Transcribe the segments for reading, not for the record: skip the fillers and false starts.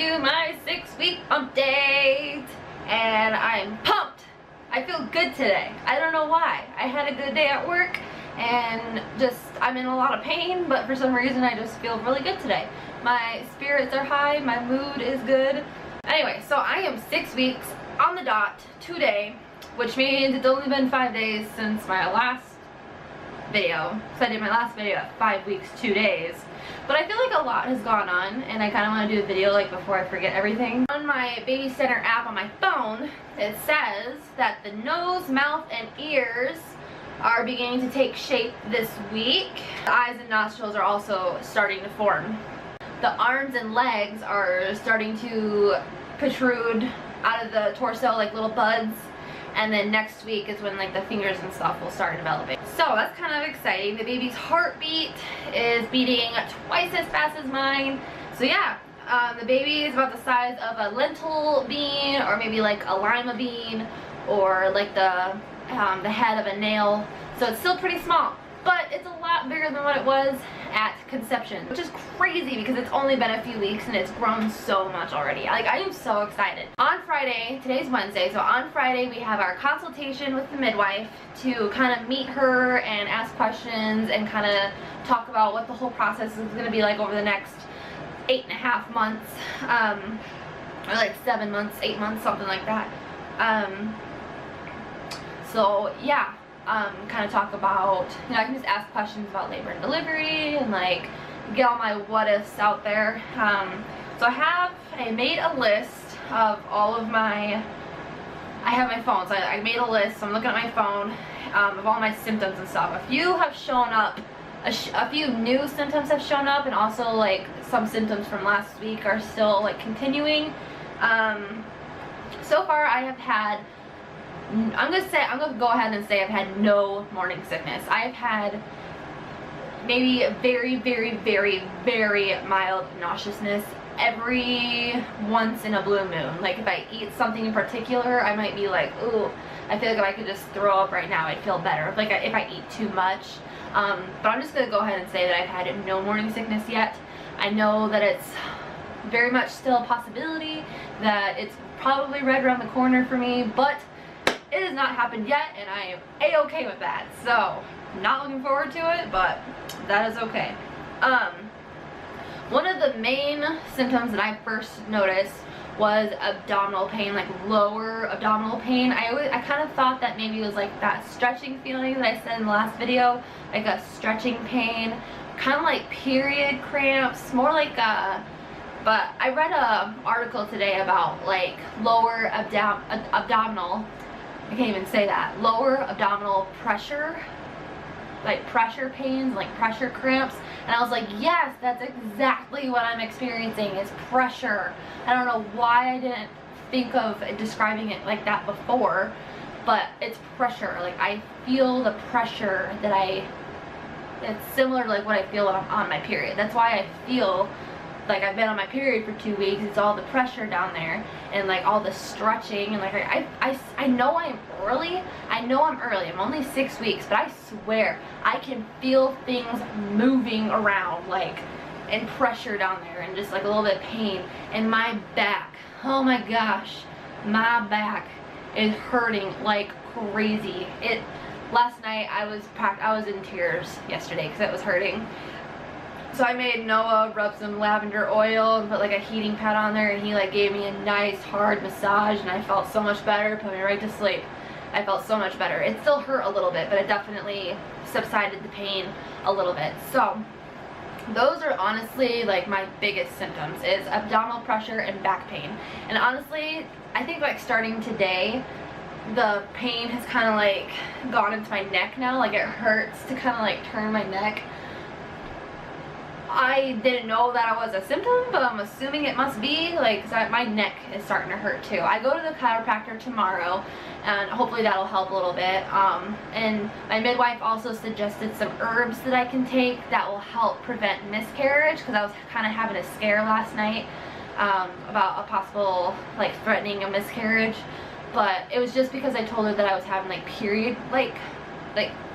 you my 6-week update, and I'm pumped. I feel good today. I don't know why. I had a good day at work, and I'm in a lot of pain, but for some reason I just feel really good today. My spirits are high, my mood is good. Anyway, so I am 6 weeks on the dot today, which means it's only been 5 days since my last video. So I did my last video at 5 weeks, 2 days. But I feel like a lot has gone on, and I kind of want to do a video like before I forget everything. On my Baby Center app on my phone, it says that the nose, mouth, and ears are beginning to take shape this week. The eyes and nostrils are also starting to form. The arms and legs are starting to protrude out of the torso like little buds. And then next week is when like the fingers and stuff will start developing. So that's kind of exciting. The baby's heartbeat is beating twice as fast as mine. So yeah, the baby is about the size of a lentil bean, or maybe like a lima bean, or like the head of a nail. So it's still pretty small, but it's a lot bigger than what it was at conception, which is crazy because it's only been a few weeks and it's grown so much already. Like, I am so excited. On Friday, today's Wednesday, so on Friday we have our consultation with the midwife to kind of meet her and ask questions and kind of talk about what the whole process is going to be like over the next 8.5 months, or like 7 months, 8 months, something like that. So yeah, kind of talk about, I can just ask questions about labor and delivery and like get all my what ifs out there. So I made a list of all of my, I have my phone, so I made a list, so I'm looking at my phone of all my symptoms and stuff. A few have shown up, a few new symptoms have shown up, and also like some symptoms from last week are still like continuing. So far I have had, I'm gonna go ahead and say I've had no morning sickness. I've had maybe a very, very, very, very mild nauseousness every once in a blue moon. Like if I eat something in particular, I might be like, ooh, I feel like if I could just throw up right now, I'd feel better. Like if I eat too much. But I'm just gonna go ahead and say that I've had no morning sickness yet. I know that it's very much still a possibility, that it's probably right around the corner for me, but it has not happened yet, and I am a-okay with that. So, not looking forward to it, but that is okay. One of the main symptoms that I first noticed was abdominal pain, like lower abdominal pain. I kind of thought that maybe it was like that stretching feeling that I said in the last video, like a stretching pain, kind of like period cramps, more like but I read an article today about like lower abdominal, I can't even say that, lower abdominal pressure, like pressure pains, like pressure cramps, and I was like, yes, that's exactly what I'm experiencing, is pressure. I don't know why I didn't think of describing it like that before, but it's pressure. Like I feel the pressure it's similar to like what I feel when I'm on my period. That's why I feel like I've been on my period for 2 weeks. It's all the pressure down there and like all the stretching, and like I know I'm early. I know I'm early. I'm only 6 weeks, but I swear I can feel things moving around, like, and pressure down there, and just like a little bit of pain. And my back, oh my gosh, my back is hurting like crazy. Last night I was in tears yesterday because it was hurting. So I made Noah rub some lavender oil and put like a heating pad on there, and he like gave me a nice hard massage, and I felt so much better, put me right to sleep. I felt so much better. It still hurt a little bit, but it definitely subsided the pain a little bit. So those are honestly like my biggest symptoms, is abdominal pressure and back pain. And honestly, I think like starting today, the pain has kind of like gone into my neck now. Like it hurts to kind of like turn my neck. I didn't know that I was a symptom, but I'm assuming it must be, like, 'cause my neck is starting to hurt too. I go to the chiropractor tomorrow, and hopefully that'll help a little bit. And my midwife also suggested some herbs that I can take that will help prevent miscarriage, because I was kind of having a scare last night about a possible, like, threatening a miscarriage. But it was just because I told her that I was having like period, like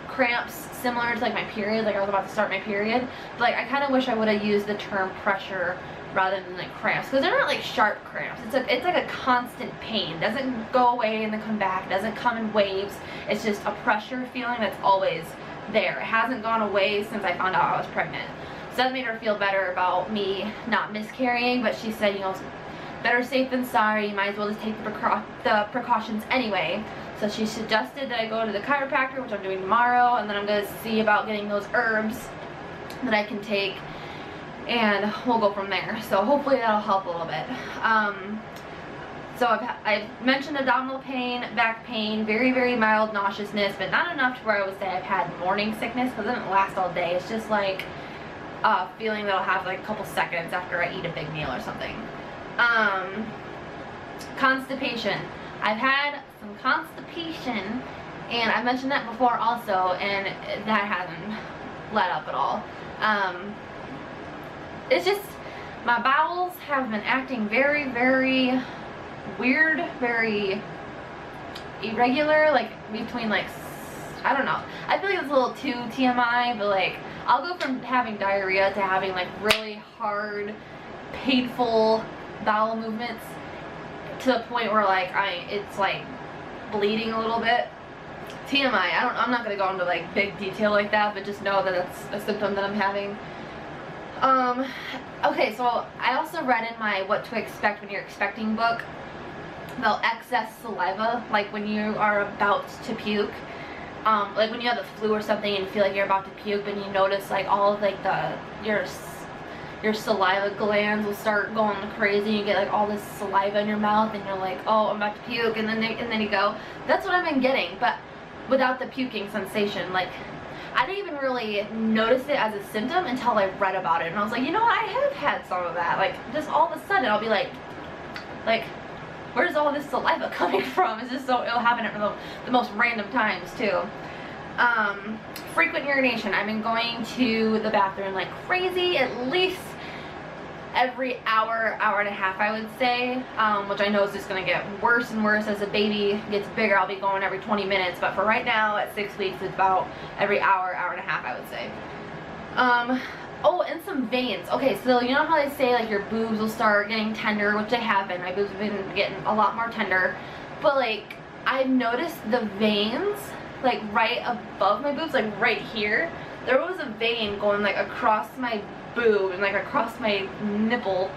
cramps similar to like my period, like I was about to start my period. But like I kind of wish I would have used the term pressure rather than like cramps, because they're not like sharp cramps. It's like a constant pain. It doesn't go away and then come back. It doesn't come in waves. It's just a pressure feeling that's always there. It hasn't gone away since I found out I was pregnant. So that made her feel better about me not miscarrying, but she said, you know, better safe than sorry. You might as well just take the precautions anyway. So she suggested that I go to the chiropractor, which I'm doing tomorrow, and then I'm going to see about getting those herbs that I can take, and we'll go from there. So hopefully that'll help a little bit. So I've mentioned abdominal pain, back pain, very, very mild nauseousness, but not enough to where I would say I've had morning sickness, because it doesn't last all day. It's just like a feeling that I'll have like a couple seconds after I eat a big meal or something. Constipation. I've had some constipation, and I mentioned that before also, and that hasn't let up at all. It's just my bowels have been acting very, very weird, very irregular, like between like, I don't know, I feel like it's a little too TMI, but like I'll go from having diarrhea to having like really hard, painful bowel movements to the point where like it's like bleeding a little bit. TMI. I'm not gonna go into like big detail like that, but just know that it's a symptom that I'm having. Okay, so I also read in my What to Expect When You're Expecting book about excess saliva, like when you are about to puke. Like when you have the flu or something and you feel like you're about to puke, and you notice like all of like your saliva glands will start going crazy. You get like all this saliva in your mouth, and you're like, oh, I'm about to puke, and then you go. That's what I've been getting, but without the puking sensation. Like, I didn't even really notice it as a symptom until I read about it, and I was like, you know what, I have had some of that. Like, just all of a sudden I'll be like, where's all this saliva coming from? It's just so, it'll happen at the most random times too. Frequent urination. I've been going to the bathroom like crazy, at least every hour, hour and a half, I would say, which I know is just going to get worse and worse as the baby gets bigger. I'll be going every 20 minutes, but for right now, at 6 weeks, it's about every hour, hour and a half, I would say. Oh, and some veins. Okay, so you know how they say like your boobs will start getting tender, which they have been. My boobs have been getting a lot more tender, but like I've noticed the veins like right above my boobs, like right here. There was a vein going like across my boob and like across my nipple.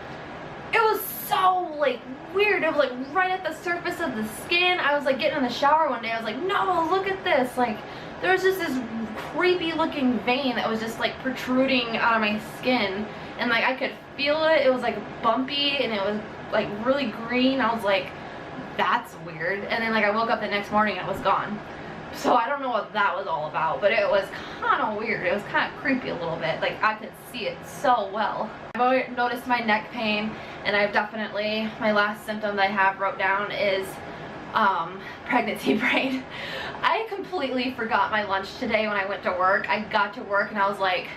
It was so like weird. It was like right at the surface of the skin. I was like getting in the shower one day. I was like, no, look at this. Like there was just this creepy looking vein that was just like protruding out of my skin, and like I could feel it. It was like bumpy and it was like really green. I was like, that's weird. And then like I woke up the next morning and it was gone. So I don't know what that was all about, but it was kind of weird. It was kind of creepy a little bit. Like I could see it so well. I've already noticed my neck pain, and I've definitely, my last symptom that I have wrote down is pregnancy brain. I completely forgot my lunch today when I went to work. I got to work and I was like,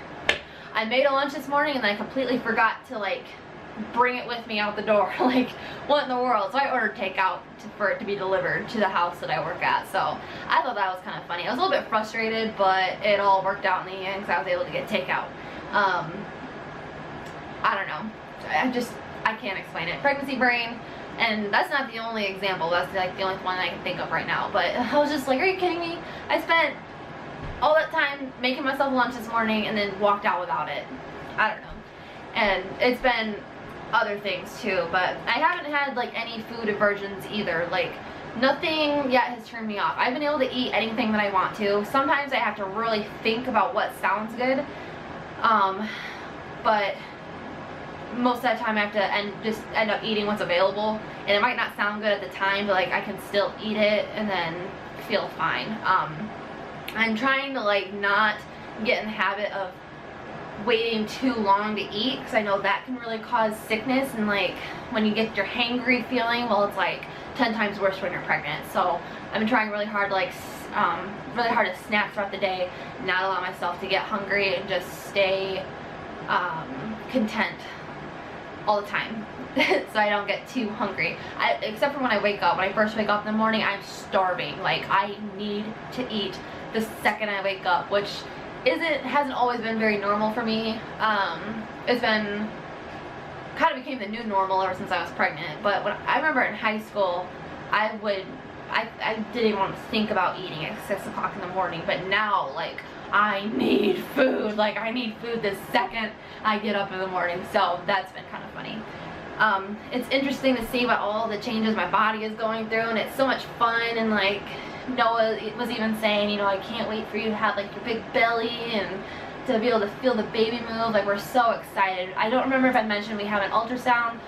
I made a lunch this morning and I completely forgot to like bring it with me out the door. Like, what in the world? So I ordered takeout for it to be delivered to the house that I work at. So I thought that was kind of funny. I was a little bit frustrated, but it all worked out in the end because I was able to get takeout. I don't know. I can't explain it. Pregnancy brain. And that's not the only example. That's like the only one I can think of right now. But I was just like, are you kidding me? I spent all that time making myself lunch this morning and then walked out without it. I don't know. And it's been other things too, but I haven't had like any food aversions either. Like nothing yet has turned me off. I've been able to eat anything that I want to. Sometimes I have to really think about what sounds good, but most of the time I have to just end up eating what's available, and it might not sound good at the time, but like I can still eat it and then feel fine. I'm trying to like not get in the habit of waiting too long to eat, because I know that can really cause sickness, and like when you get your hangry feeling, well, it's like 10 times worse when you're pregnant. So I've been trying really hard to like snack throughout the day, not allow myself to get hungry, and just stay content all the time so I don't get too hungry. Except for when I wake up. When I first wake up in the morning, I'm starving. Like I need to eat the second I wake up, which hasn't always been very normal for me. It's been kind of became the new normal ever since I was pregnant. But when I remember in high school, I didn't even want to think about eating at 6 o'clock in the morning, but now, like, I need food. Like, I need food the second I get up in the morning, so that's been kind of funny. It's interesting to see about all the changes my body is going through, and it's so much fun. And like Noah was even saying, you know, I can't wait for you to have like your big belly and to be able to feel the baby move. Like, we're so excited. I don't remember if I mentioned we have an ultrasound.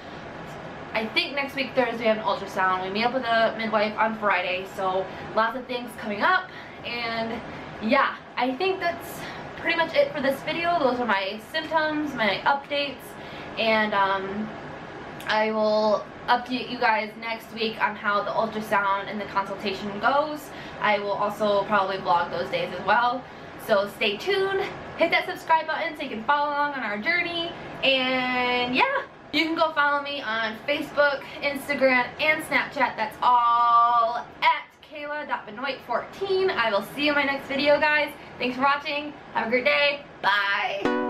I think next week Thursday we have an ultrasound. We meet up with a midwife on Friday, so lots of things coming up. And yeah, I think that's pretty much it for this video. Those are my symptoms, my updates, and I will update you guys next week on how the ultrasound and the consultation goes. I will also probably vlog those days as well. So stay tuned, hit that subscribe button so you can follow along on our journey, and yeah, you can go follow me on Facebook, Instagram, and Snapchat. That's all at Kayla.Benoit14. I will see you in my next video, guys. Thanks for watching. Have a great day. Bye.